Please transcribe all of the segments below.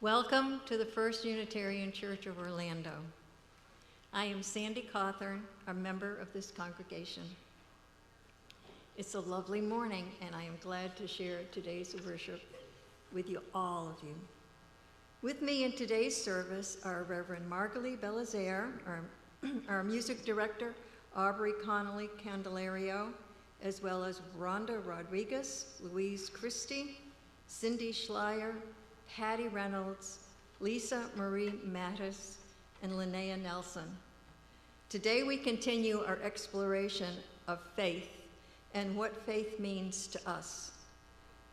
Welcome to the First Unitarian Church of Orlando. I am Sandy Cawthorn, a member of this congregation. It's a lovely morning, and I am glad to share today's worship with you, all of you. With me in today's service are Reverend Margalie Belizaire, our music director, Aubrey Connelly-Candelario, as well as Rhonda Rodriguez, Louise Christie, Cindy Schleier, Patty Reynolds, Lisa Marie Mattas, and Linnea Nelson. Today we continue our exploration of faith and what faith means to us.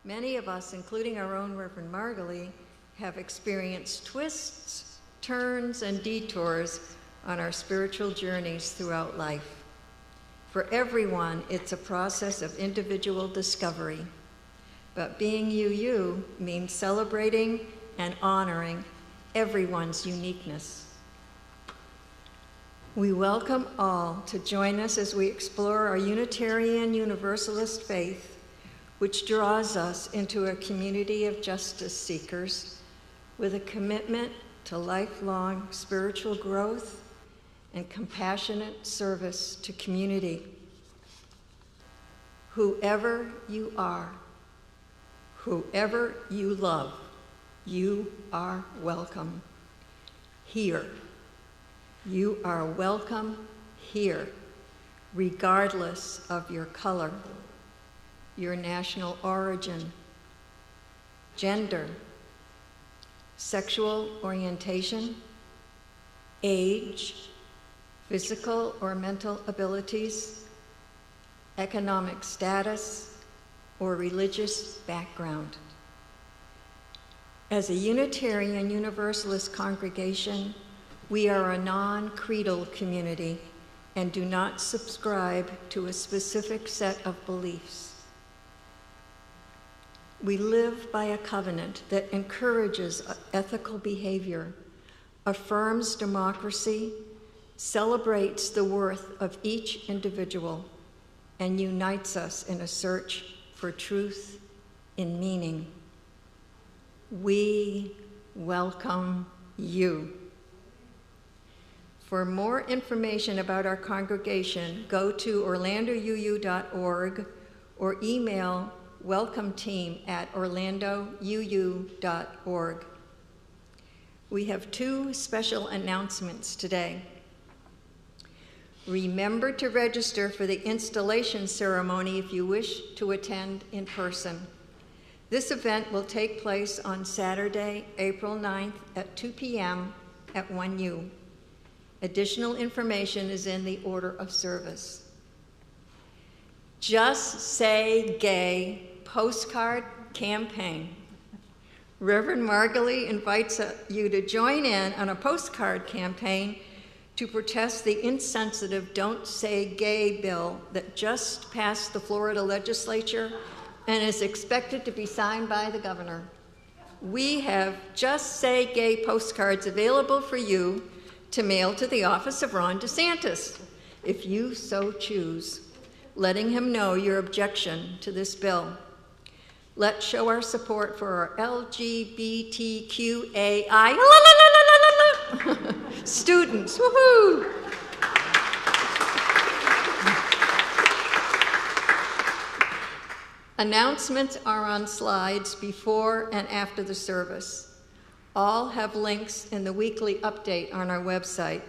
Many of us, including our own Reverend Margalie, have experienced twists, turns, and detours on our spiritual journeys throughout life. For everyone, it's a process of individual discovery. But being you means celebrating and honoring everyone's uniqueness. We welcome all to join us as we explore our Unitarian Universalist faith, which draws us into a community of justice seekers with a commitment to lifelong spiritual growth and compassionate service to community. Whoever you are, whoever you love, you are welcome here. You are welcome here, regardless of your color, your national origin, gender, sexual orientation, age, physical or mental abilities, economic status, or religious background. As a Unitarian Universalist congregation, we are a non-creedal community and do not subscribe to a specific set of beliefs. We live by a covenant that encourages ethical behavior, affirms democracy, celebrates the worth of each individual, and unites us in a search for truth in meaning. We welcome you. For more information about our congregation, go to orlandouu.org or email welcometeam@orlandouu.org. We have two special announcements today. Remember to register for the installation ceremony if you wish to attend in person. This event will take place on Saturday, April 9th at 2 p.m. at 1U. Additional information is in the order of service. Just Say Gay postcard campaign. Reverend Margalie invites you to join in on a postcard campaign to protest the insensitive Don't Say Gay bill that just passed the Florida legislature and is expected to be signed by the governor. We have Just Say Gay postcards available for you to mail to the office of Ron DeSantis, if you so choose, letting him know your objection to this bill. Let's show our support for our LGBTQAI students, woohoo! Announcements are on slides before and after the service. All have links in the weekly update on our website.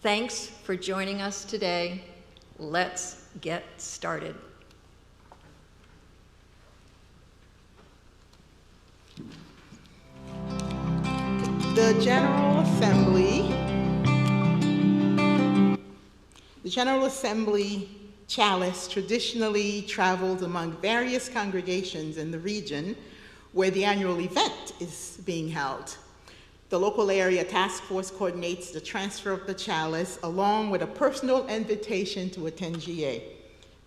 Thanks for joining us today. Let's get started. The General Assembly Chalice traditionally travels among various congregations in the region where the annual event is being held. The local area task force coordinates the transfer of the Chalice along with a personal invitation to attend GA.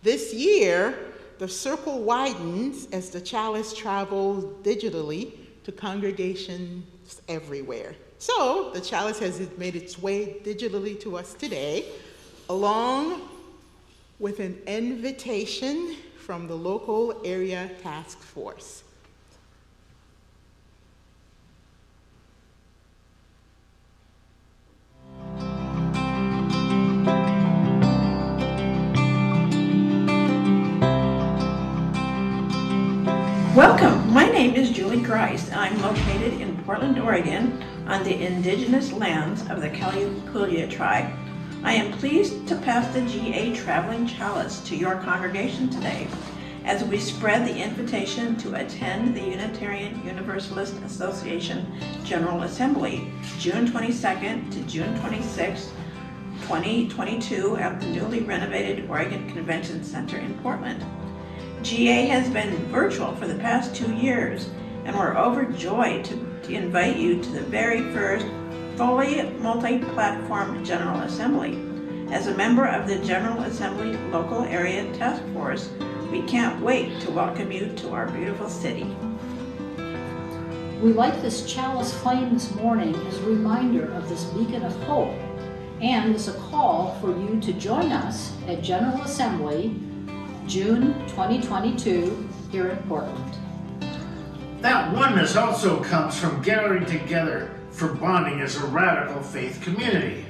This year, the circle widens as the Chalice travels digitally to congregations everywhere. So the Chalice has made its way digitally to us today, along with an invitation from the local area task force. Welcome, my name is Julie Grice, and I'm located in Portland, Oregon, on the indigenous lands of the Connelly-Candelario tribe. I am pleased to pass the GA Traveling Chalice to your congregation today as we spread the invitation to attend the Unitarian Universalist Association General Assembly, June 22nd to June 26th, 2022 at the newly renovated Oregon Convention Center in Portland. GA has been virtual for the past 2 years, and we're overjoyed to invite you to the very first fully multi-platform General Assembly. As a member of the General Assembly Local Area Task Force, we can't wait to welcome you to our beautiful city. We light this chalice flame this morning as a reminder of this beacon of hope, and as a call for you to join us at General Assembly, June 2022, here in Portland. That oneness also comes from gathering together for bonding as a radical faith community.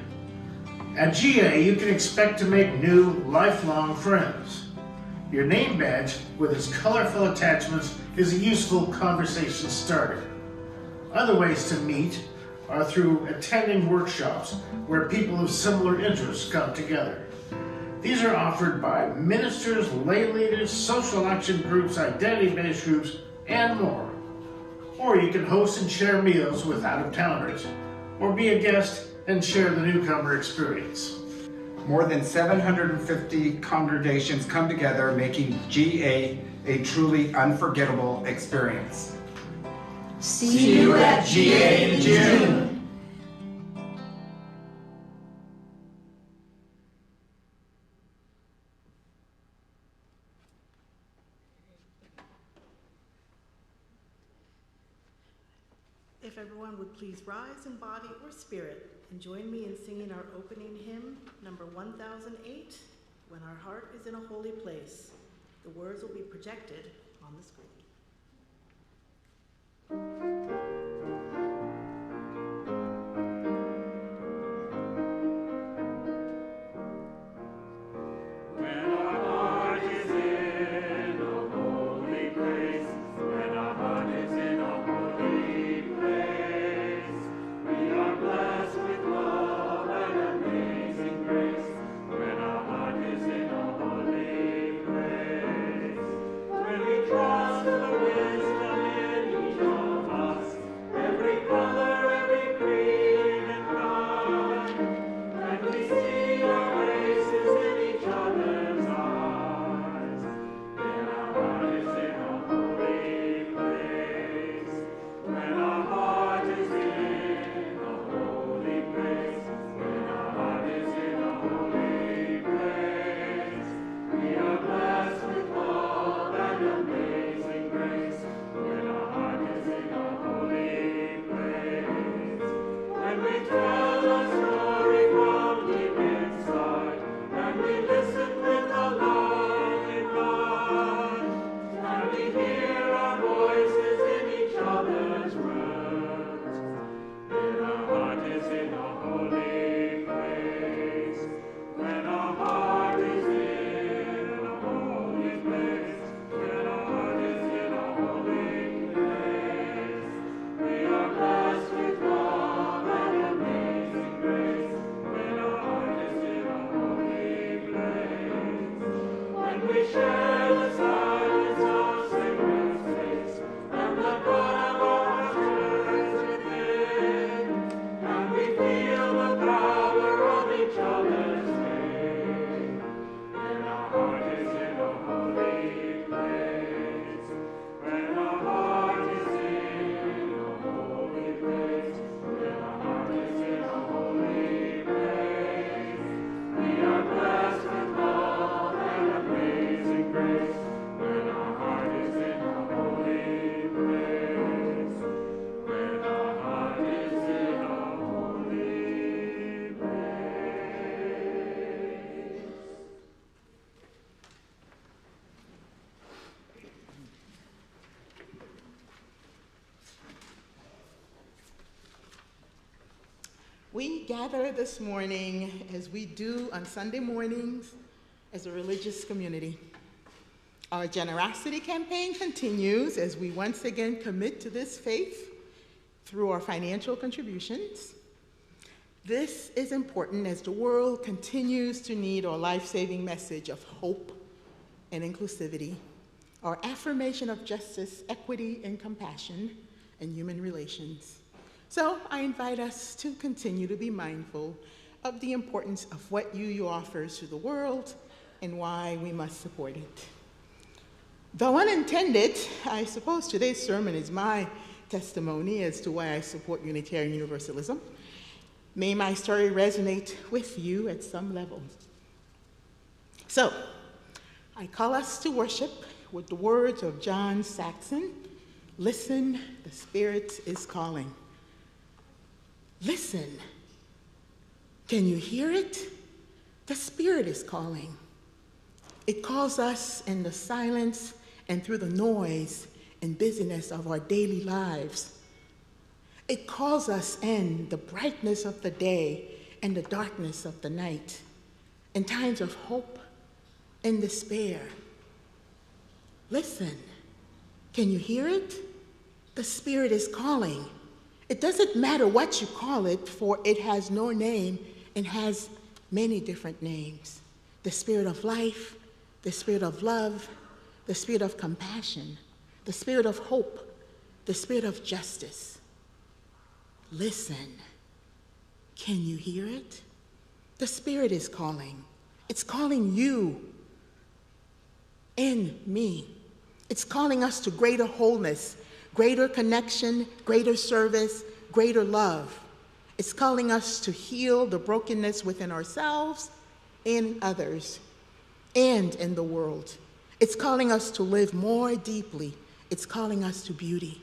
At GA, you can expect to make new, lifelong friends. Your name badge, with its colorful attachments, is a useful conversation starter. Other ways to meet are through attending workshops where people of similar interests come together. These are offered by ministers, lay leaders, social action groups, identity-based groups, and more. Or you can host and share meals with out-of-towners, or be a guest and share the newcomer experience. More than 750 congregations come together, making GA a truly unforgettable experience. See you at GA in June. If everyone would please rise in body or spirit and join me in singing our opening hymn, number 1008, When Our Heart is in a Holy Place. The words will be projected on the screen. We gather this morning as we do on Sunday mornings as a religious community. Our generosity campaign continues as we once again commit to this faith through our financial contributions. This is important as the world continues to need our life-saving message of hope and inclusivity, our affirmation of justice, equity, and compassion, and human relations. So I invite us to continue to be mindful of the importance of what UU offers to the world and why we must support it. Though unintended, I suppose today's sermon is my testimony as to why I support Unitarian Universalism. May my story resonate with you at some level. So, I call us to worship with the words of John Saxon, "Listen, the Spirit is calling." Listen. Can you hear it? The Spirit is calling. It calls us in the silence and through the noise and busyness of our daily lives. It calls us in the brightness of the day and the darkness of the night, in times of hope and despair. Listen, can you hear it? The Spirit is calling. It doesn't matter what you call it, for it has no name and has many different names. The Spirit of life, the Spirit of love, the Spirit of compassion, the Spirit of hope, the Spirit of justice. Listen, can you hear it? The Spirit is calling. It's calling you and me. It's calling us to greater wholeness, greater connection, greater service, greater love. It's calling us to heal the brokenness within ourselves and others and in the world. It's calling us to live more deeply. It's calling us to beauty.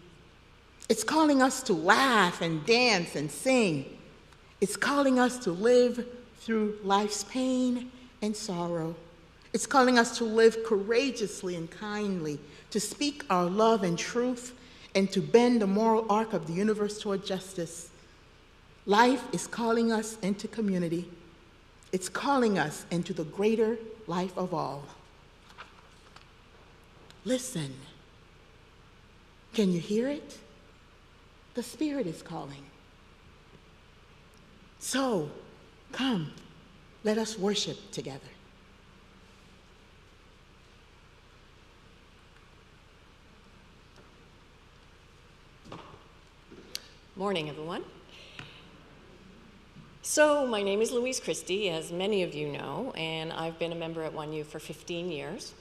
It's calling us to laugh and dance and sing. It's calling us to live through life's pain and sorrow. It's calling us to live courageously and kindly, to speak our love and truth, and to bend the moral arc of the universe toward justice. Life is calling us into community. It's calling us into the greater life of all. Listen. Can you hear it? The Spirit is calling. So, come, let us worship together. Morning, everyone. So, my name is Louise Christie, as many of you know, and I've been a member at 1U for 15 years.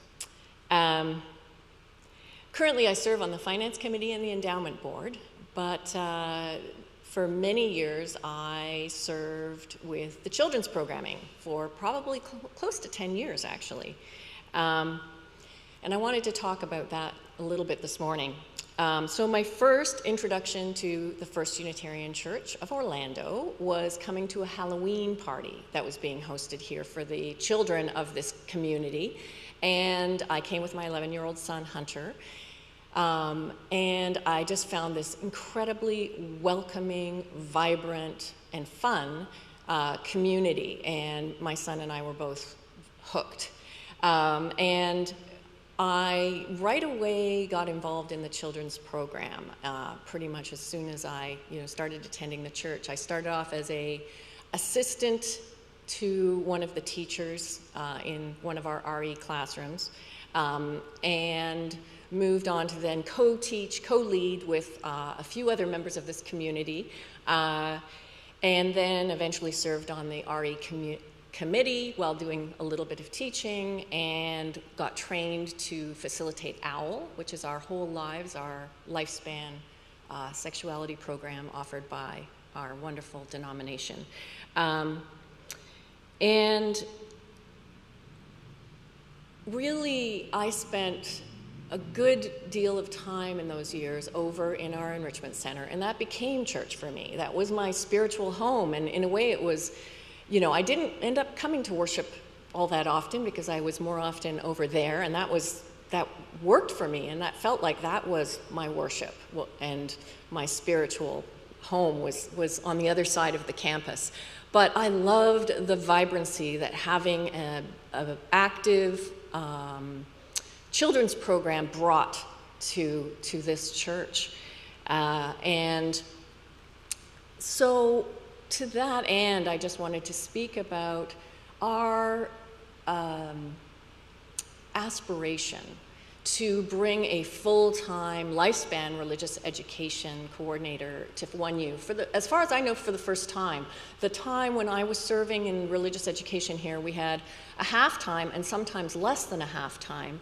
Currently, I serve on the Finance Committee and the Endowment Board, but for many years, I served with the children's programming for probably close to 10 years, actually. And I wanted to talk about that a little bit this morning. So my first introduction to the First Unitarian Church of Orlando was coming to a Halloween party that was being hosted here for the children of this community. And I came with my 11-year-old son, Hunter. And I just found this incredibly welcoming, vibrant, and fun community. And my son and I were both hooked. And I right away got involved in the children's program pretty much as soon as I started attending the church. I started off as an assistant to one of the teachers in one of our RE classrooms, and moved on to then co-teach, co-lead with a few other members of this community, and then eventually served on the RE committee while doing a little bit of teaching, and got trained to facilitate OWL, which is our Whole Lives, our lifespan sexuality program offered by our wonderful denomination. And really, I spent a good deal of time in those years over in our enrichment center, and that became church for me. That was my spiritual home, and in a way it was, I didn't end up coming to worship all that often because I was more often over there, and that worked for me, and that felt like that was my worship, and my spiritual home was on the other side of the campus. But I loved the vibrancy that having an active children's program brought to this church. And so to that end, I just wanted to speak about our aspiration to bring a full-time lifespan religious education coordinator to 1U. As far as I know, for the first time. The time when I was serving in religious education here, we had a half-time and sometimes less than a half-time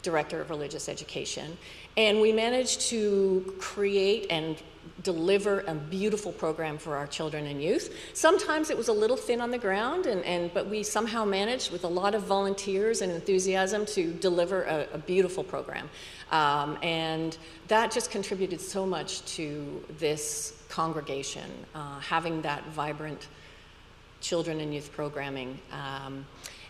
director of religious education. And we managed to create and deliver a beautiful program for our children and youth. Sometimes it was a little thin on the ground, but we somehow managed with a lot of volunteers and enthusiasm to deliver a beautiful program. And that just contributed so much to this congregation, having that vibrant children and youth programming.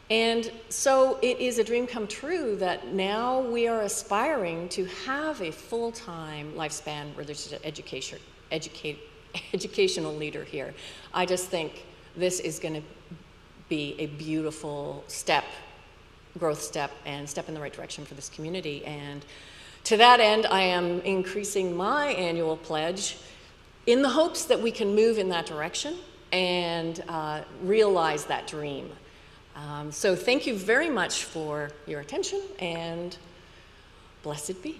And so it is a dream come true that now we are aspiring to have a full-time lifespan religious educational leader here. I just think this is going to be a beautiful growth step, and step in the right direction for this community. And to that end, I am increasing my annual pledge in the hopes that we can move in that direction and realize that dream. So thank you very much for your attention, and blessed be.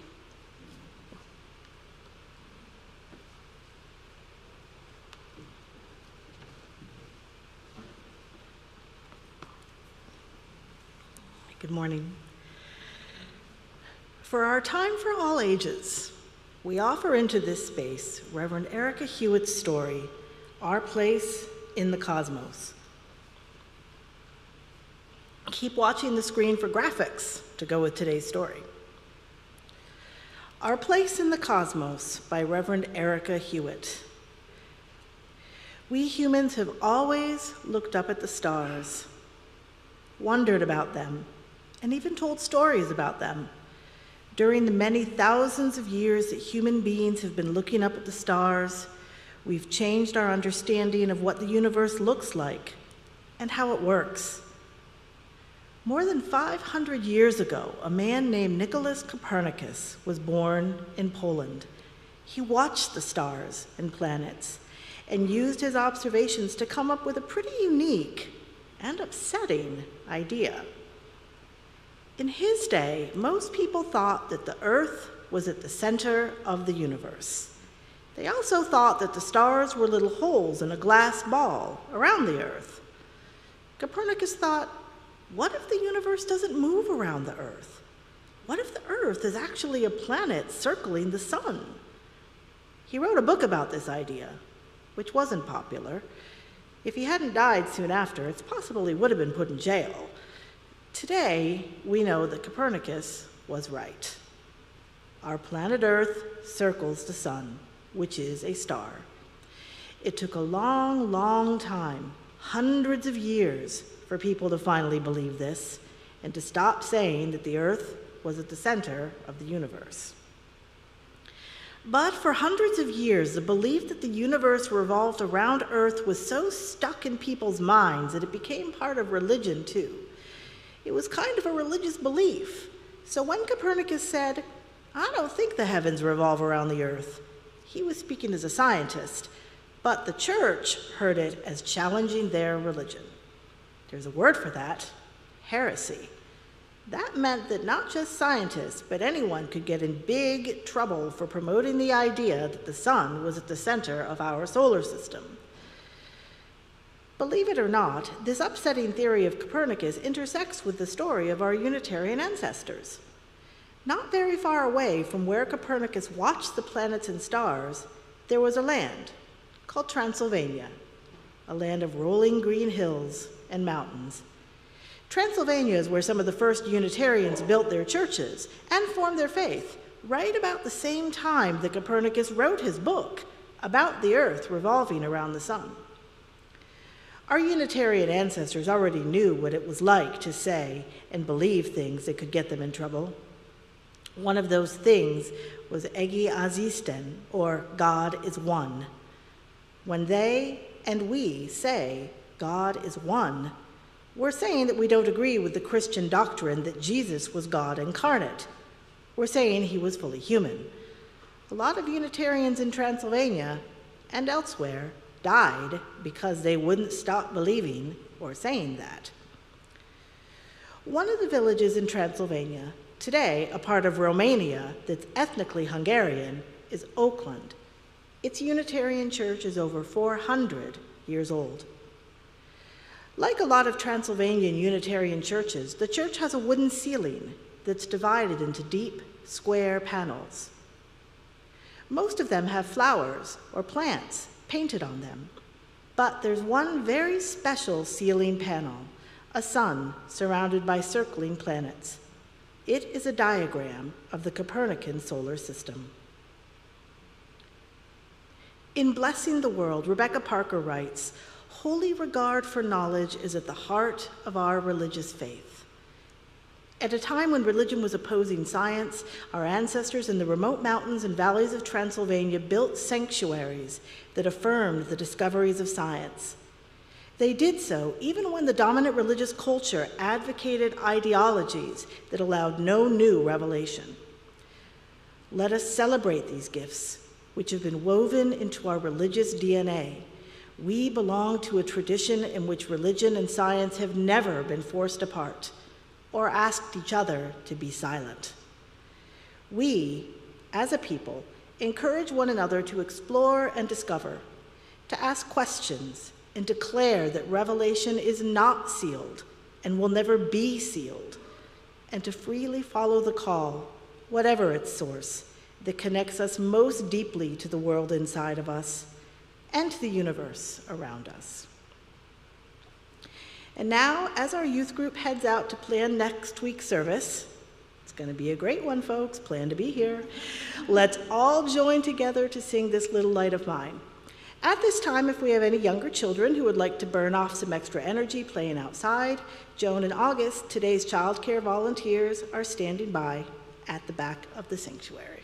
Good morning. For our Time for All Ages, we offer into this space Reverend Erica Hewitt's story, Our Place in the Cosmos. Keep watching the screen for graphics to go with today's story. Our Place in the Cosmos by Reverend Erica Hewitt. We humans have always looked up at the stars, wondered about them, and even told stories about them. During the many thousands of years that human beings have been looking up at the stars, we've changed our understanding of what the universe looks like and how it works. More than 500 years ago, a man named Nicholas Copernicus was born in Poland. He watched the stars and planets and used his observations to come up with a pretty unique and upsetting idea. In his day, most people thought that the Earth was at the center of the universe. They also thought that the stars were little holes in a glass ball around the Earth. Copernicus thought, what if the universe doesn't move around the Earth? What if the Earth is actually a planet circling the sun? He wrote a book about this idea, which wasn't popular. If he hadn't died soon after, it's possible he would have been put in jail. Today, we know that Copernicus was right. Our planet Earth circles the sun, which is a star. It took a long, long time, hundreds of years, for people to finally believe this and to stop saying that the Earth was at the center of the universe. But for hundreds of years, the belief that the universe revolved around Earth was so stuck in people's minds that it became part of religion too. It was kind of a religious belief. So when Copernicus said, "I don't think the heavens revolve around the Earth," he was speaking as a scientist, but the church heard it as challenging their religion. There's a word for that, heresy. That meant that not just scientists, but anyone could get in big trouble for promoting the idea that the sun was at the center of our solar system. Believe it or not, this upsetting theory of Copernicus intersects with the story of our Unitarian ancestors. Not very far away from where Copernicus watched the planets and stars, there was a land called Transylvania, a land of rolling green hills and mountains. Transylvania is where some of the first Unitarians built their churches and formed their faith, right about the same time that Copernicus wrote his book about the Earth revolving around the sun. Our Unitarian ancestors already knew what it was like to say and believe things that could get them in trouble. One of those things was Egi Azisten, or God is one. When they and we say God is one, We're saying that we don't agree with the Christian doctrine that Jesus was God incarnate. We're saying he was fully human. A lot of Unitarians in Transylvania and elsewhere died because they wouldn't stop believing or saying that. One of the villages in Transylvania, today a part of Romania that's ethnically Hungarian, is Oakland. Its Unitarian church is over 400 years old. Like a lot of Transylvanian Unitarian churches, the church has a wooden ceiling that's divided into deep, square panels. Most of them have flowers or plants painted on them, but there's one very special ceiling panel, a sun surrounded by circling planets. It is a diagram of the Copernican solar system. In Blessing the World, Rebecca Parker writes, "Holy regard for knowledge is at the heart of our religious faith." At a time when religion was opposing science, our ancestors in the remote mountains and valleys of Transylvania built sanctuaries that affirmed the discoveries of science. They did so even when the dominant religious culture advocated ideologies that allowed no new revelation. Let us celebrate these gifts, which have been woven into our religious DNA. We belong to a tradition in which religion and science have never been forced apart or asked each other to be silent. We, as a people, encourage one another to explore and discover, to ask questions, and declare that revelation is not sealed and will never be sealed, and to freely follow the call, whatever its source, that connects us most deeply to the world inside of us and to the universe around us. And now, as our youth group heads out to plan next week's service, it's going to be a great one, folks, plan to be here, let's all join together to sing This Little Light of Mine. At this time, if we have any younger children who would like to burn off some extra energy playing outside, Joan and August, today's child care volunteers, are standing by at the back of the sanctuary.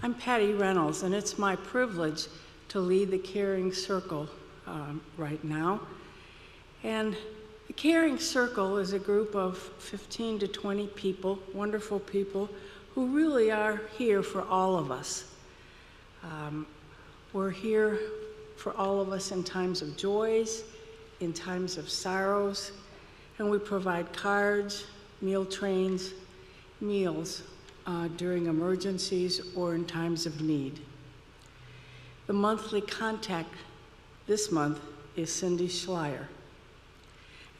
I'm Patty Reynolds, and it's my privilege to lead the Caring Circle right now. And the Caring Circle is a group of 15 to 20 people, wonderful people, who really are here for all of us. We're here for all of us in times of joys, in times of sorrows, and we provide cards, meal trains, meals, during emergencies or in times of need. The monthly contact this month is Cindy Schleier.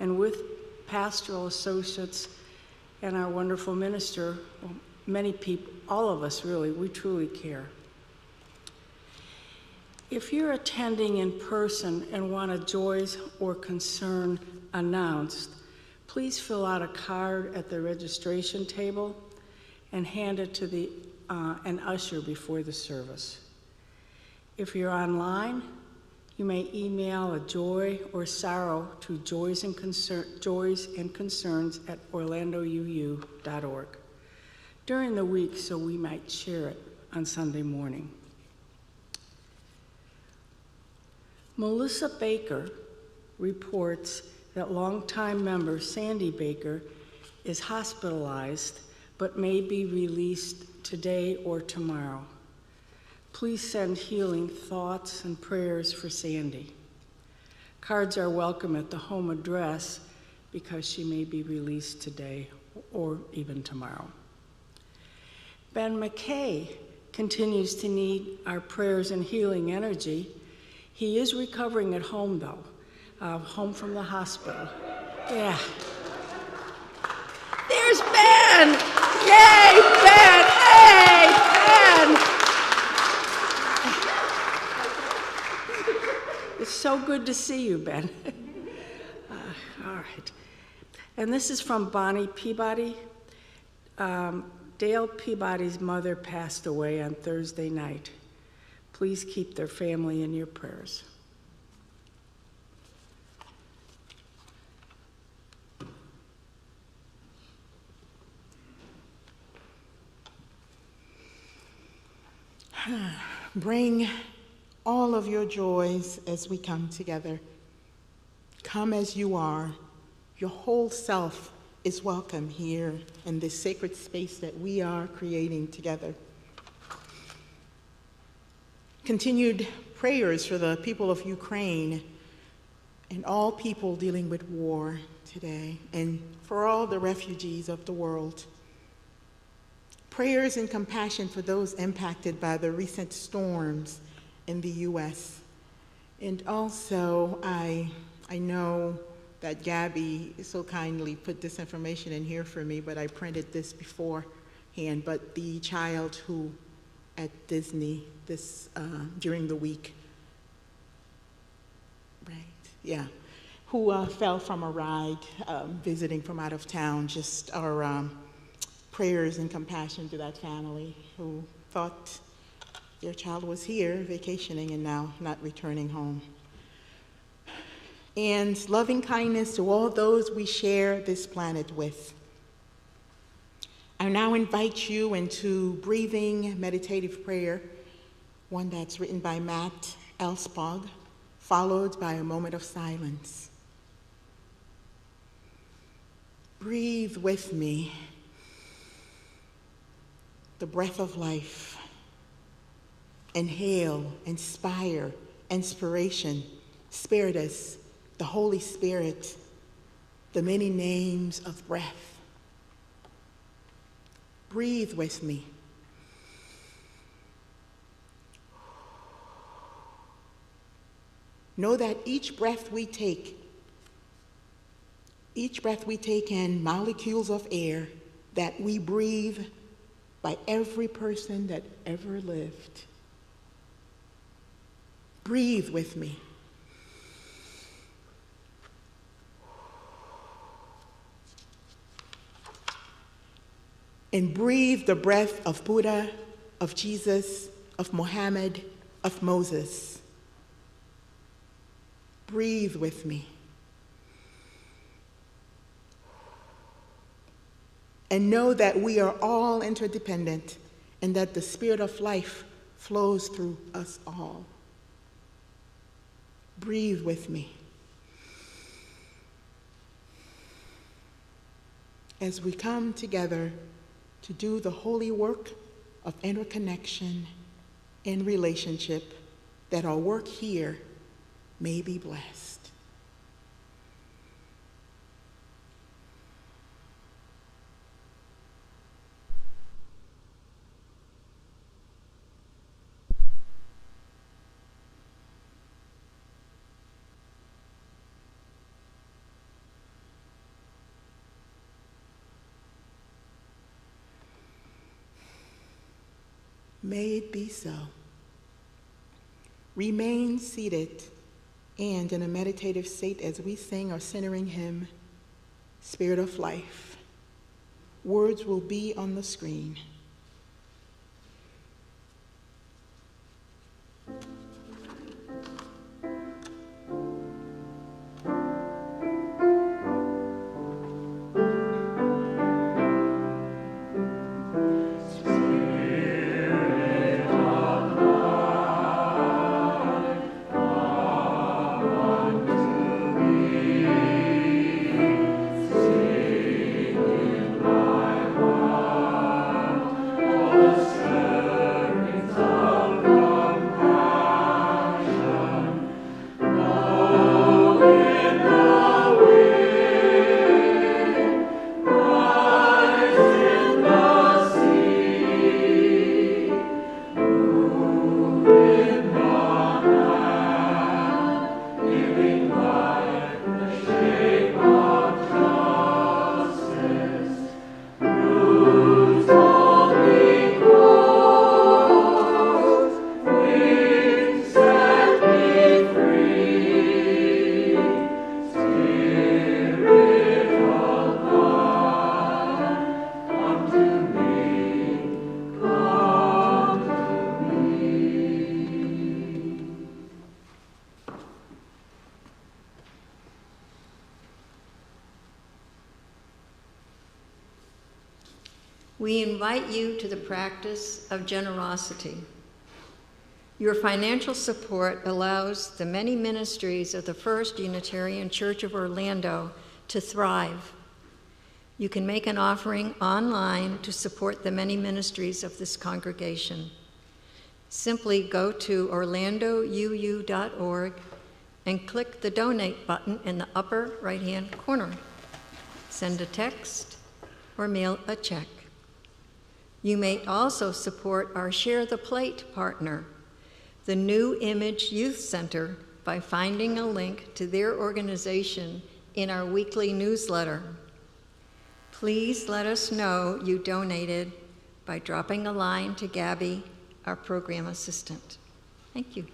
And with pastoral associates and our wonderful minister, well, many people, all of us really, we truly care. If you're attending in person and want a joys or concern announced, please fill out a card at the registration table and hand it to an usher before the service. If you're online, you may email a joy or sorrow to joys and concerns at orlandouu.org during the week so we might share it on Sunday morning. Melissa Baker reports that longtime member Sandy Baker is hospitalized but may be released today or tomorrow. Please send healing thoughts and prayers for Sandy. Cards are welcome at the home address because she may be released today or even tomorrow. Ben McKay continues to need our prayers and healing energy He is recovering at home, though, home from the hospital. Yeah. There's Ben! Yay, Ben! Hey, Ben! It's so good to see you, Ben. All right. And this is from Bonnie Peabody. Dale Peabody's mother passed away on Thursday night. Please keep their family in your prayers. Bring all of your joys as we come together. Come as you are. Your whole self is welcome here in this sacred space that we are creating together. Continued prayers for the people of Ukraine and all people dealing with war today, and for all the refugees of the world. Prayers and compassion for those impacted by the recent storms in the U.S. And also, I know that Gabby so kindly put this information in here for me, but I printed this beforehand, but the child who at Disney during the week, right, yeah, who fell from a ride visiting from out of town, just our prayers and compassion to that family who thought their child was here vacationing and now not returning home. And loving kindness to all those we share this planet with. I now invite you into breathing meditative prayer, one that's written by Matt Elspog, followed by a moment of silence. Breathe with me the breath of life. Inhale, inspire, inspiration, spiritus, the Holy Spirit, the many names of breath. Breathe with me. Know that each breath we take in molecules of air that we breathe by every person that ever lived. Breathe with me. And breathe the breath of Buddha, of Jesus, of Muhammad, of Moses. Breathe with me. And know that we are all interdependent and that the spirit of life flows through us all. Breathe with me. As we come together to do the holy work of interconnection and relationship, that our work here may be blessed. May it be so. Remain seated and in a meditative state as we sing our centering hymn, Spirit of Life. Words will be on the screen. we invite you to the practice of generosity. Your financial support allows the many ministries of the First Unitarian Church of Orlando to thrive. You can make an offering online to support the many ministries of this congregation. Simply go to orlandouu.org and click the donate button in the upper right-hand corner. Send a text or mail a check. You may also support our Share the Plate partner, the New Image Youth Center, by finding a link to their organization in our weekly newsletter. Please let us know you donated by dropping a line to Gabby, our program assistant. Thank you.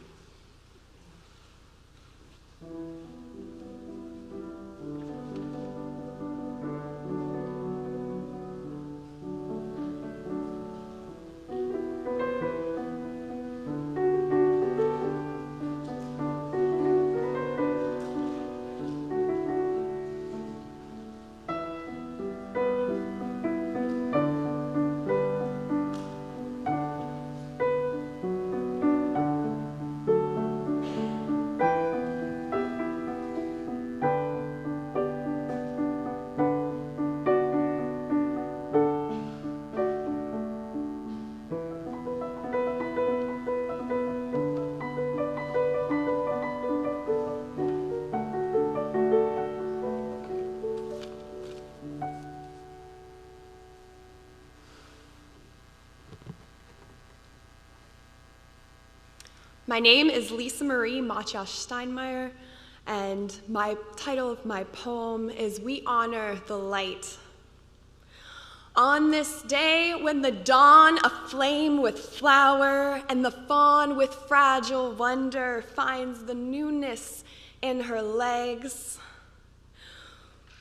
My name is Lisa Marie Matjas Steinmeier, and my title of my poem is We Honor the Light. On this day when the dawn aflame with flower and the fawn with fragile wonder finds the newness in her legs,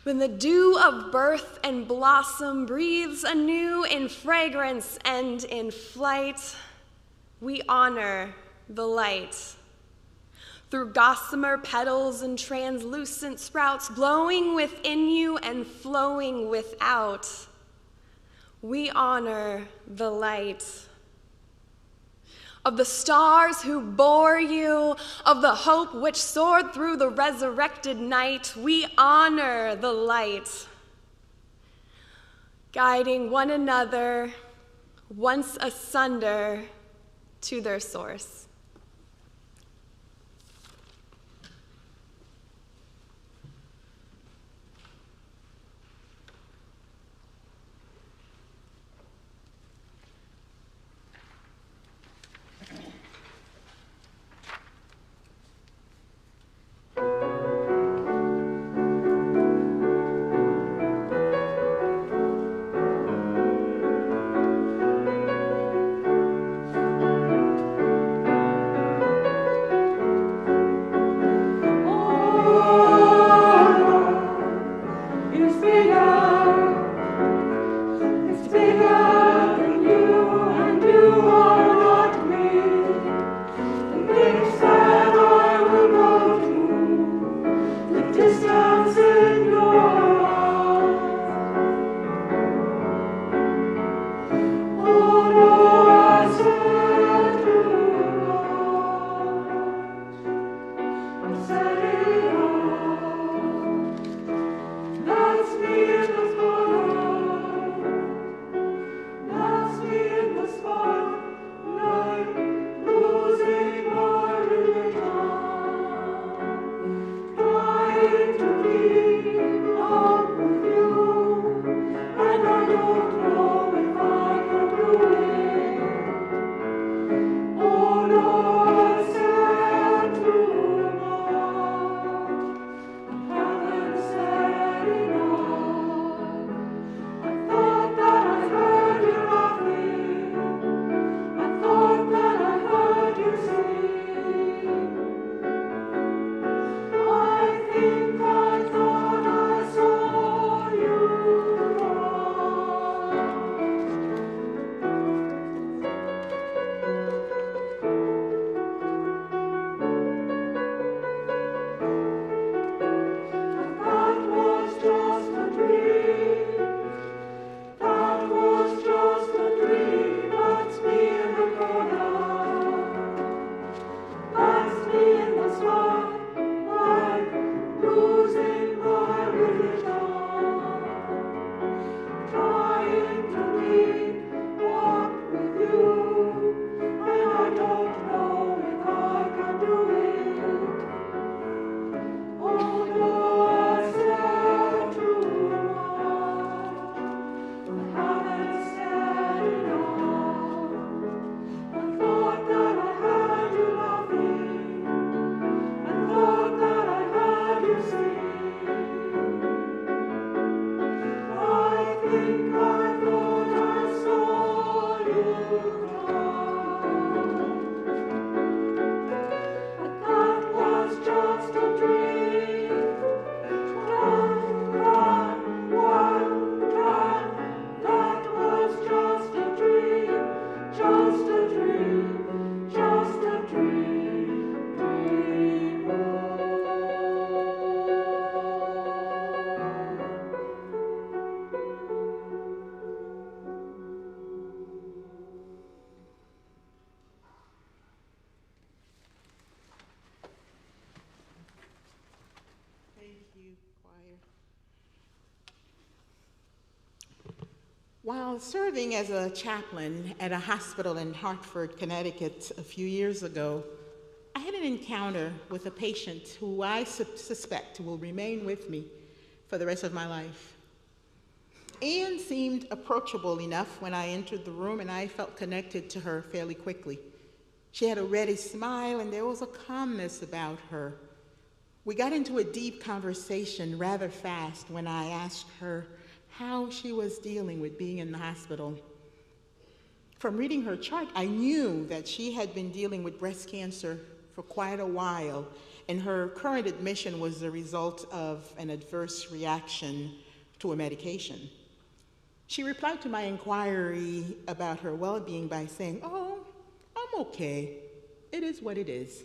when the dew of birth and blossom breathes anew in fragrance and in flight, we honor the light. Through gossamer petals and translucent sprouts glowing within you and flowing without, we honor the light. Of the stars who bore you, of the hope which soared through the resurrected night, we honor the light. Guiding one another, once asunder, to their source. While serving as a chaplain at a hospital in Hartford, Connecticut a few years ago, I had an encounter with a patient who I suspect will remain with me for the rest of my life. Anne seemed approachable enough when I entered the room, and I felt connected to her fairly quickly. She had a ready smile, and there was a calmness about her. We got into a deep conversation rather fast when I asked her how she was dealing with being in the hospital. From reading her chart, I knew that she had been dealing with breast cancer for quite a while, and her current admission was the result of an adverse reaction to a medication. She replied to my inquiry about her well-being by saying, "Oh, I'm okay. It is what it is."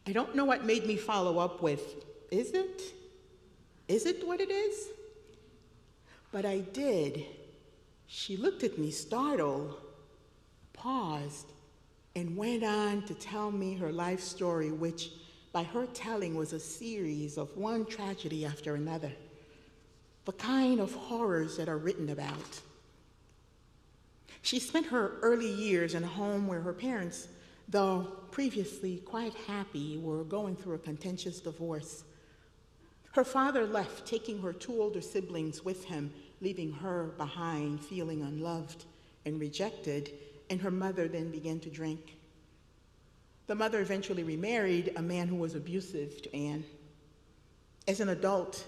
I don't know what made me follow up with, "Is it? Is it what it is?" But I did. She looked at me startled, paused, and went on to tell me her life story, which by her telling was a series of one tragedy after another, the kind of horrors that are written about. She spent her early years in a home where her parents, though previously quite happy, were going through a contentious divorce. Her father left, taking her two older siblings with him, leaving her behind, feeling unloved and rejected, and her mother then began to drink. The mother eventually remarried a man who was abusive to Anne. As an adult,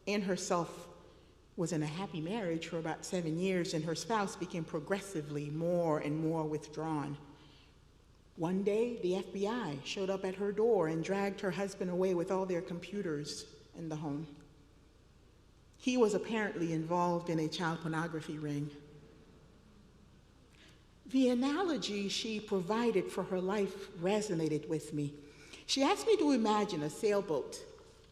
Anne herself was in a happy marriage for about 7 years, and her spouse became progressively more and more withdrawn. One day, the FBI showed up at her door and dragged her husband away with all their computers in the home. He was apparently involved in a child pornography ring. The analogy she provided for her life resonated with me. She asked me to imagine a sailboat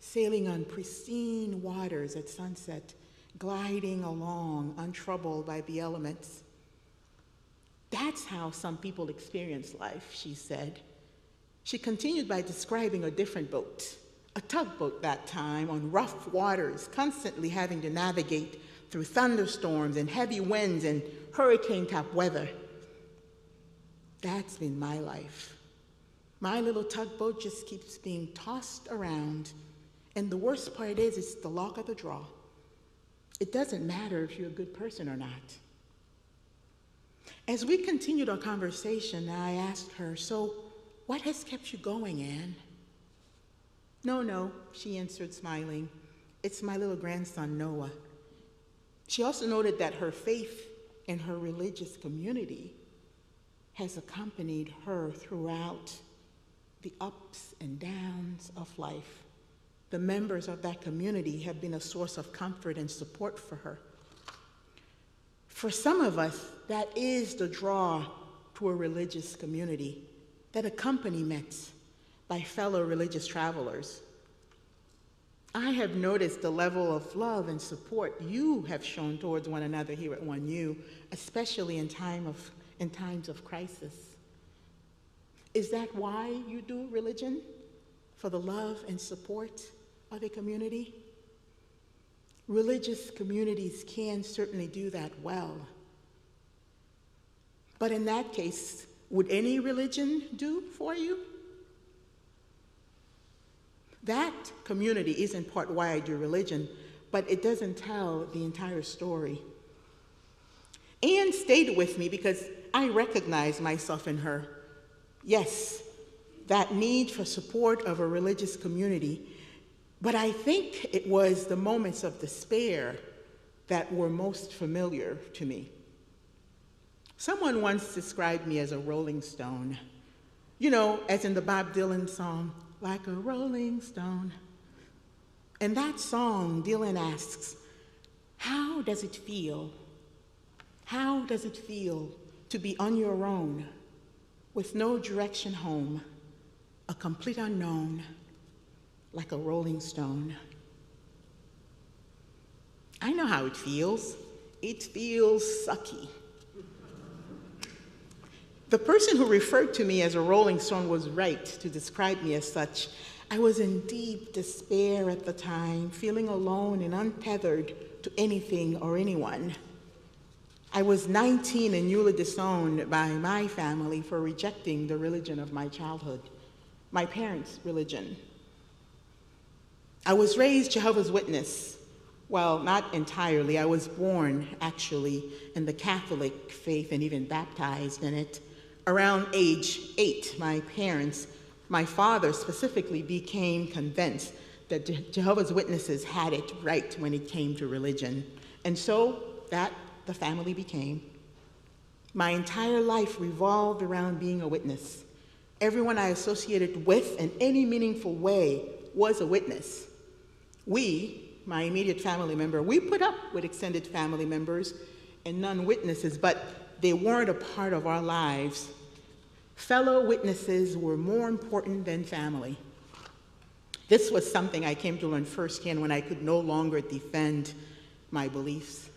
sailing on pristine waters at sunset, gliding along untroubled by the elements. That's how some people experience life, she said. She continued by describing a different boat, a tugboat that time, on rough waters, constantly having to navigate through thunderstorms and heavy winds and hurricane-type weather. That's been my life. My little tugboat just keeps being tossed around, and the worst part is it's the luck of the draw. It doesn't matter if you're a good person or not. As we continued our conversation, I asked her, "So what has kept you going, Anne?" No, she answered, smiling. "It's my little grandson, Noah." She also noted that her faith in her religious community has accompanied her throughout the ups and downs of life. The members of that community have been a source of comfort and support for her. For some of us, that is the draw to a religious community, that accompaniment by fellow religious travelers. I have noticed the level of love and support you have shown towards one another here at 1U, especially in times of crisis. Is that why you do religion? For the love and support of a community? Religious communities can certainly do that well. But in that case, would any religion do for you? That community is in part why I do religion, but it doesn't tell the entire story. Anne stayed with me because I recognize myself in her. Yes, that need for support of a religious community, but I think it was the moments of despair that were most familiar to me. Someone once described me as a rolling stone. You know, as in the Bob Dylan song, "Like a rolling stone." In that song, Dylan asks, how does it feel? How does it feel to be on your own, with no direction home, a complete unknown, like a rolling stone. I know how it feels. It feels sucky. The person who referred to me as a rolling stone was right to describe me as such. I was in deep despair at the time, feeling alone and untethered to anything or anyone. I was 19 and newly disowned by my family for rejecting the religion of my childhood, my parents' religion. I was raised Jehovah's Witness. Well, not entirely. I was born, actually, in the Catholic faith and even baptized in it. Around age 8, my parents, my father specifically, became convinced that Jehovah's Witnesses had it right when it came to religion. And so that the family became. My entire life revolved around being a witness. Everyone I associated with in any meaningful way was a witness. We, my immediate family member, we put up with extended family members and non-witnesses, but they weren't a part of our lives. Fellow witnesses were more important than family. This was something I came to learn firsthand when I could no longer defend my beliefs.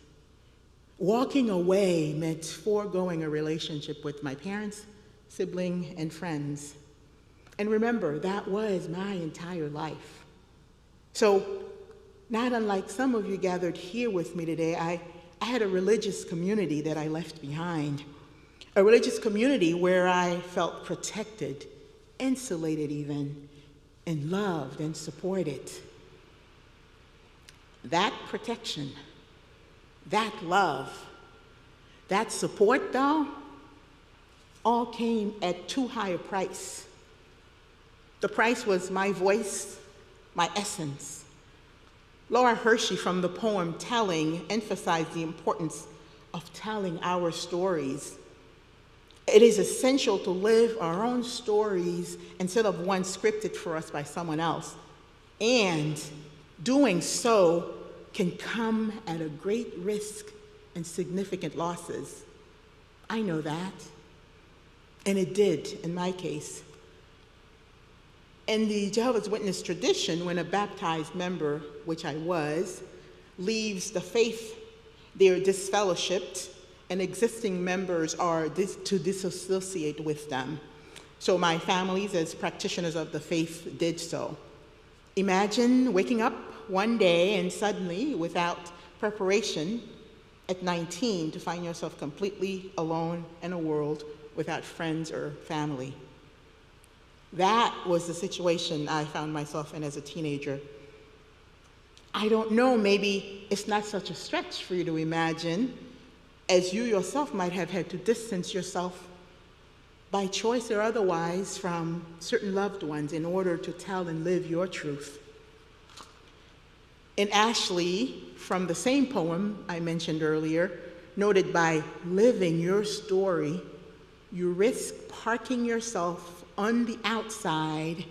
Walking away meant foregoing a relationship with my parents, sibling, and friends. And remember, that was my entire life. So, not unlike some of you gathered here with me today, I had a religious community that I left behind. A religious community where I felt protected, insulated even, and loved and supported. That protection, that love, that support, though, all came at too high a price. The price was my voice, my essence. Laura Hershey from the poem Telling emphasized the importance of telling our stories. It is essential to live our own stories instead of one scripted for us by someone else. And doing so can come at a great risk and significant losses. I know that. And it did in my case. In the Jehovah's Witness tradition, when a baptized member, which I was, leaves the faith, they are disfellowshipped, and existing members are to disassociate with them. So my families, as practitioners of the faith, did so. Imagine waking up one day and suddenly, without preparation, at 19, to find yourself completely alone in a world without friends or family. That was the situation I found myself in as a teenager. I don't know, maybe it's not such a stretch for you to imagine, as you yourself might have had to distance yourself by choice or otherwise from certain loved ones in order to tell and live your truth. And Ashley, from the same poem I mentioned earlier, noted by living your story, you risk parking yourself on the outside,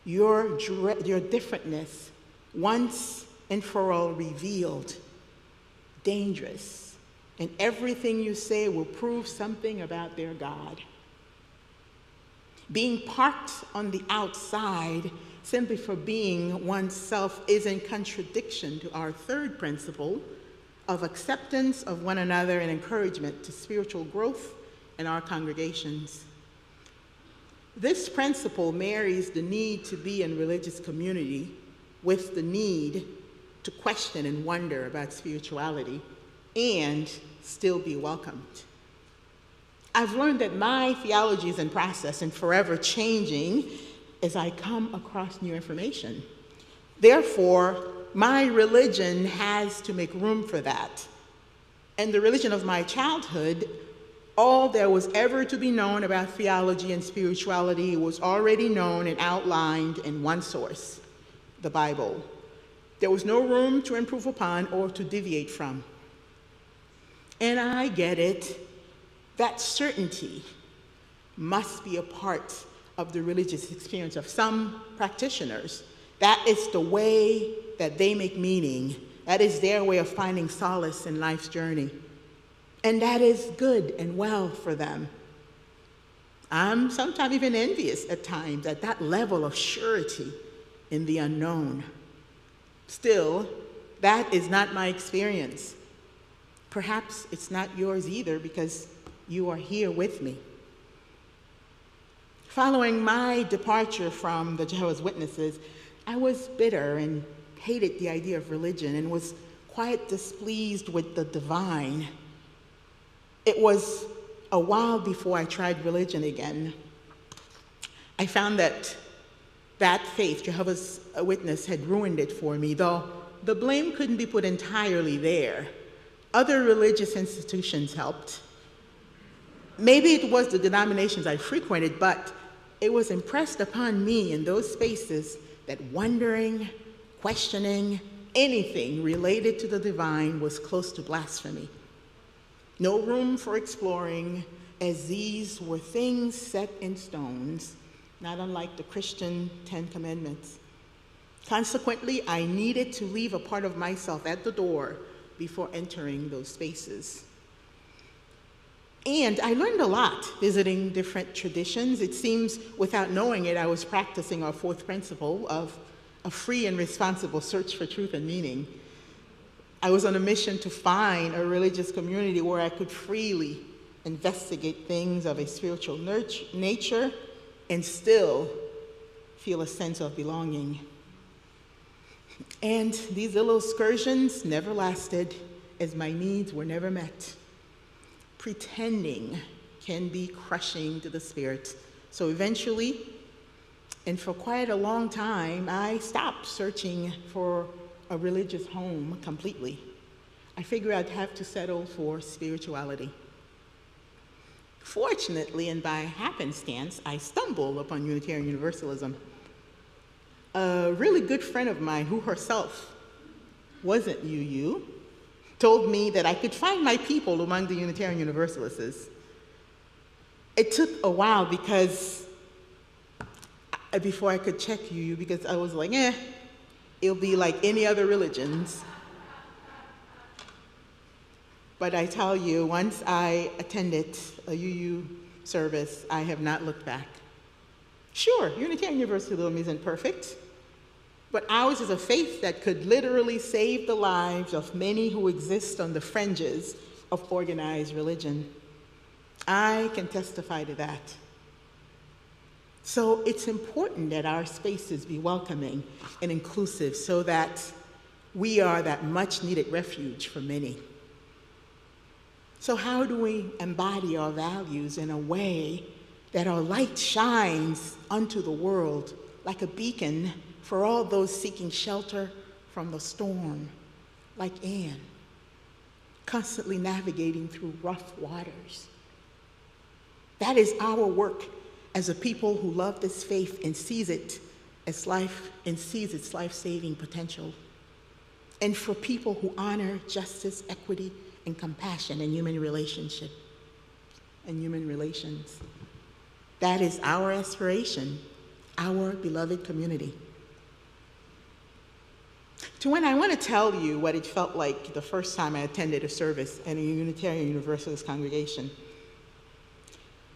your differentness, once and for all revealed, dangerous, and everything you say will prove something about their God. Being parked on the outside simply for being oneself is in contradiction to our third principle of acceptance of one another and encouragement to spiritual growth in our congregations. This principle marries the need to be in religious community with the need to question and wonder about spirituality and still be welcomed. I've learned that my theology is in process and forever changing as I come across new information. Therefore, my religion has to make room for that. And the religion of my childhood, all there was ever to be known about theology and spirituality was already known and outlined in one source, the Bible. There was no room to improve upon or to deviate from. And I get it. That certainty must be a part of the religious experience of some practitioners. That is the way that they make meaning. That is their way of finding solace in life's journey. And that is good and well for them. I'm sometimes even envious at times at that level of surety in the unknown. Still, that is not my experience. Perhaps it's not yours either because you are here with me. Following my departure from the Jehovah's Witnesses, I was bitter and hated the idea of religion and was quite displeased with the divine. It was a while before I tried religion again. I found that faith, Jehovah's Witness, had ruined it for me, though the blame couldn't be put entirely there. Other religious institutions helped. Maybe it was the denominations I frequented, but it was impressed upon me in those spaces that wondering, questioning, anything related to the divine was close to blasphemy. No room for exploring, as these were things set in stones, not unlike the Christian 10 Commandments. Consequently, I needed to leave a part of myself at the door before entering those spaces. And I learned a lot visiting different traditions. It seems, without knowing it, I was practicing our fourth principle of a free and responsible search for truth and meaning. I was on a mission to find a religious community where I could freely investigate things of a spiritual nature and still feel a sense of belonging. And these little excursions never lasted, as my needs were never met. Pretending can be crushing to the spirit. So eventually, and for quite a long time, I stopped searching for a religious home completely. I figured I'd have to settle for spirituality. Fortunately, and by happenstance, I stumbled upon Unitarian Universalism. A really good friend of mine, who herself wasn't UU, told me that I could find my people among the Unitarian Universalists. It took a while before I could check UU, because I was like, it'll be like any other religions. But I tell you, once I attended a UU service, I have not looked back. Sure, Unitarian Universalism isn't perfect, but ours is a faith that could literally save the lives of many who exist on the fringes of organized religion. I can testify to that. So it's important that our spaces be welcoming and inclusive so that we are that much-needed refuge for many. So how do we embody our values in a way that our light shines unto the world like a beacon for all those seeking shelter from the storm, like Anne, constantly navigating through rough waters? That is our work as a people who love this faith and sees it as life and sees its life-saving potential. And for people who honor justice, equity, and compassion in human relationship and human relations. That is our aspiration, our beloved community. Joanne, I want to tell you what it felt like the first time I attended a service at a Unitarian Universalist congregation.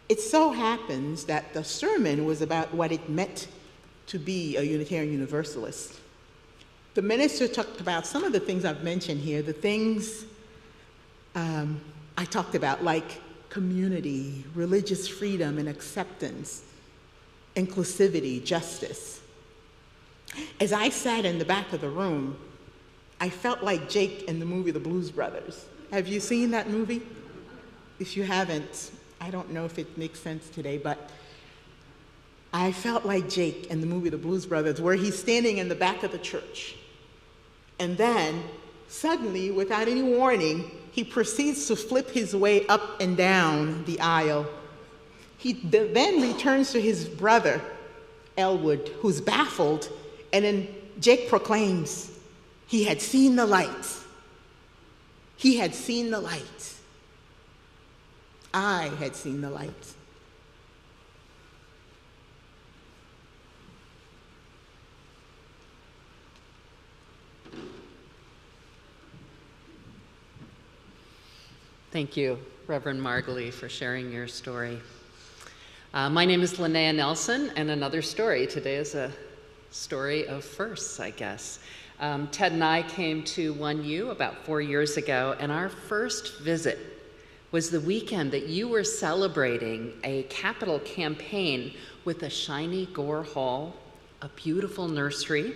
It so happens that the sermon was about what it meant to be a Unitarian Universalist. The minister talked about some of the things I've mentioned here, the things I talked about, like community, religious freedom and acceptance, inclusivity, justice. As I sat in the back of the room, I felt like Jake in the movie The Blues Brothers. Have you seen that movie? If you haven't, I don't know if it makes sense today, but I felt like Jake in the movie The Blues Brothers, where he's standing in the back of the church. And then, suddenly, without any warning, he proceeds to flip his way up and down the aisle. He then returns to his brother, Elwood, who's baffled, and then Jake proclaims, he had seen the light. He had seen the light. I had seen the light. Thank you, Reverend Margalie, for sharing your story. My name is Linnea Nelson, and another story. Today is a story of firsts, I guess. Ted and I came to 1U about 4 years ago, and our first visit was the weekend that you were celebrating a capital campaign with a shiny Gore Hall, a beautiful nursery.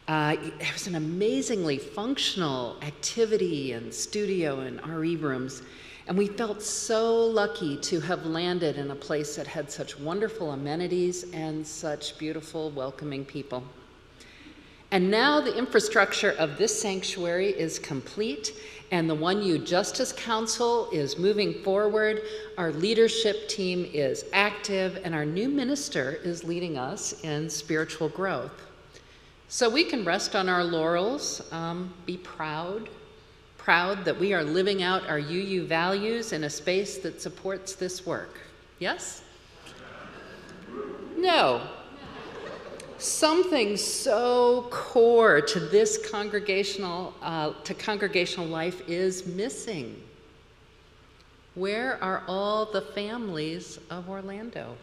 It was an amazingly functional activity and studio and RE rooms, and we felt so lucky to have landed in a place that had such wonderful amenities and such beautiful, welcoming people. And now the infrastructure of this sanctuary is complete, and the 1U Justice Council is moving forward. Our leadership team is active, and our new minister is leading us in spiritual growth. So we can rest on our laurels, be proud that we are living out our UU values in a space that supports this work. Yes? No. Something so core to this congregational life is missing. Where are all the families of Orlando?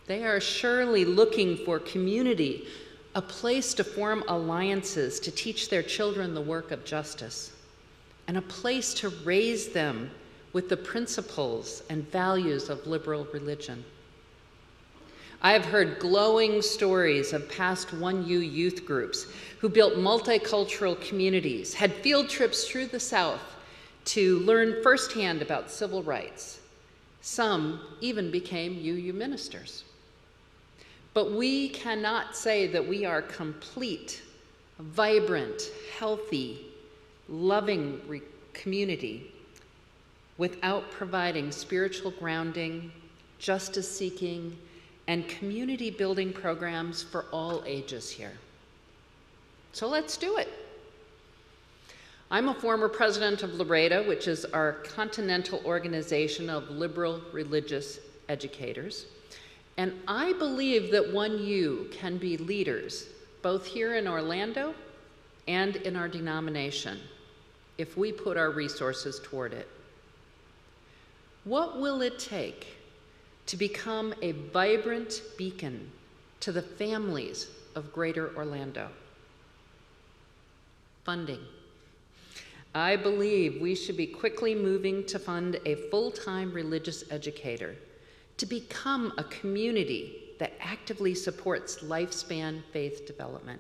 They are surely looking for community, a place to form alliances to teach their children the work of justice, and a place to raise them with the principles and values of liberal religion. I have heard glowing stories of past 1U youth groups who built multicultural communities, had field trips through the South to learn firsthand about civil rights. Some even became UU ministers. But we cannot say that we are complete, vibrant, healthy, loving community without providing spiritual grounding, justice-seeking, and community-building programs for all ages here. So let's do it. I'm a former president of Laredo, which is our continental organization of liberal religious educators. And I believe that 1U can be leaders, both here in Orlando and in our denomination, if we put our resources toward it. What will it take to become a vibrant beacon to the families of Greater Orlando? Funding. I believe we should be quickly moving to fund a full-time religious educator to become a community that actively supports lifespan faith development.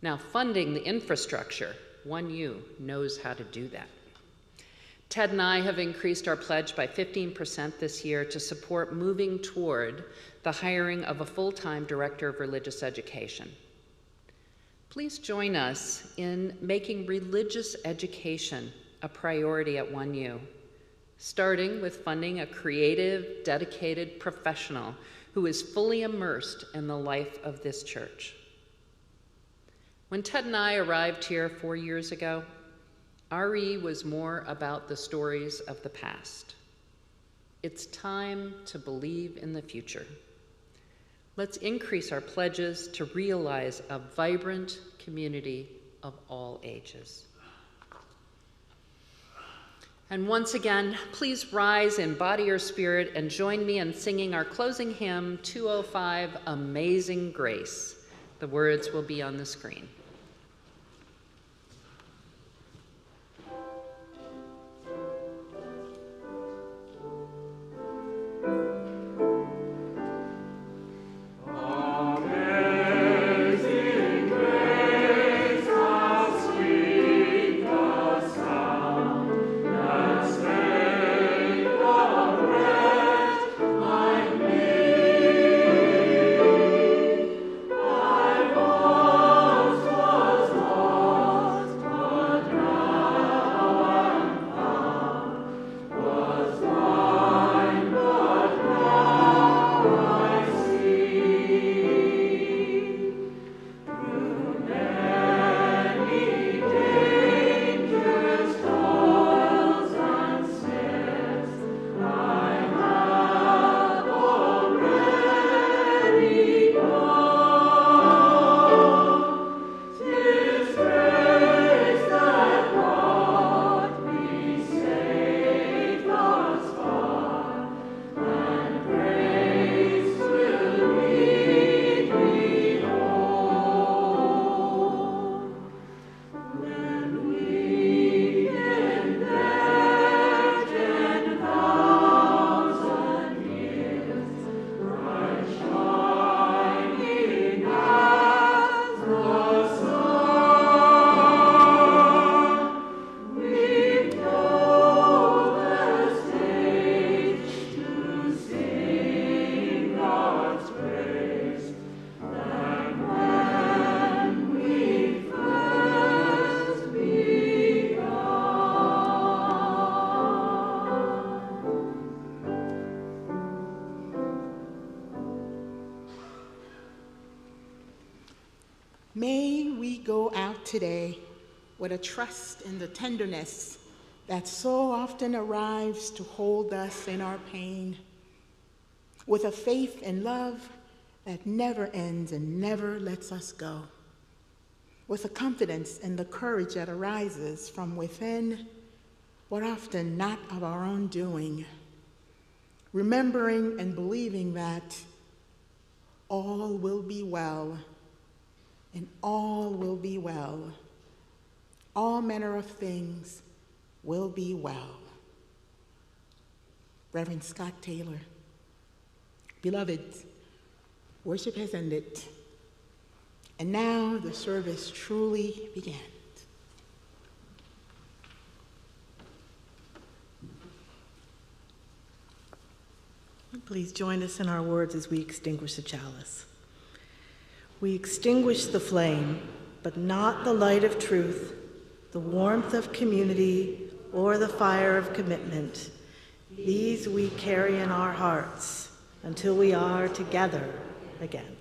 Now, funding the infrastructure, 1U knows how to do that. Ted and I have increased our pledge by 15% this year to support moving toward the hiring of a full-time director of religious education. Please join us in making religious education a priority at 1U, starting with funding a creative, dedicated professional who is fully immersed in the life of this church. When Ted and I arrived here 4 years ago, RE was more about the stories of the past. It's time to believe in the future. Let's increase our pledges to realize a vibrant community of all ages. And once again, please rise in body or spirit and join me in singing our closing hymn, 205, Amazing Grace. The words will be on the screen. Oh May we go out today with a trust in the tenderness that so often arrives to hold us in our pain, with a faith and love that never ends and never lets us go, with a confidence and the courage that arises from within, but often not of our own doing, remembering and believing that all will be well, and all will be well. All manner of things will be well. Reverend Scott Taylor. Beloved, worship has ended, and now the service truly began. Please join us in our words as we extinguish the chalice. We extinguish the flame, but not the light of truth, the warmth of community, or the fire of commitment. These we carry in our hearts until we are together again.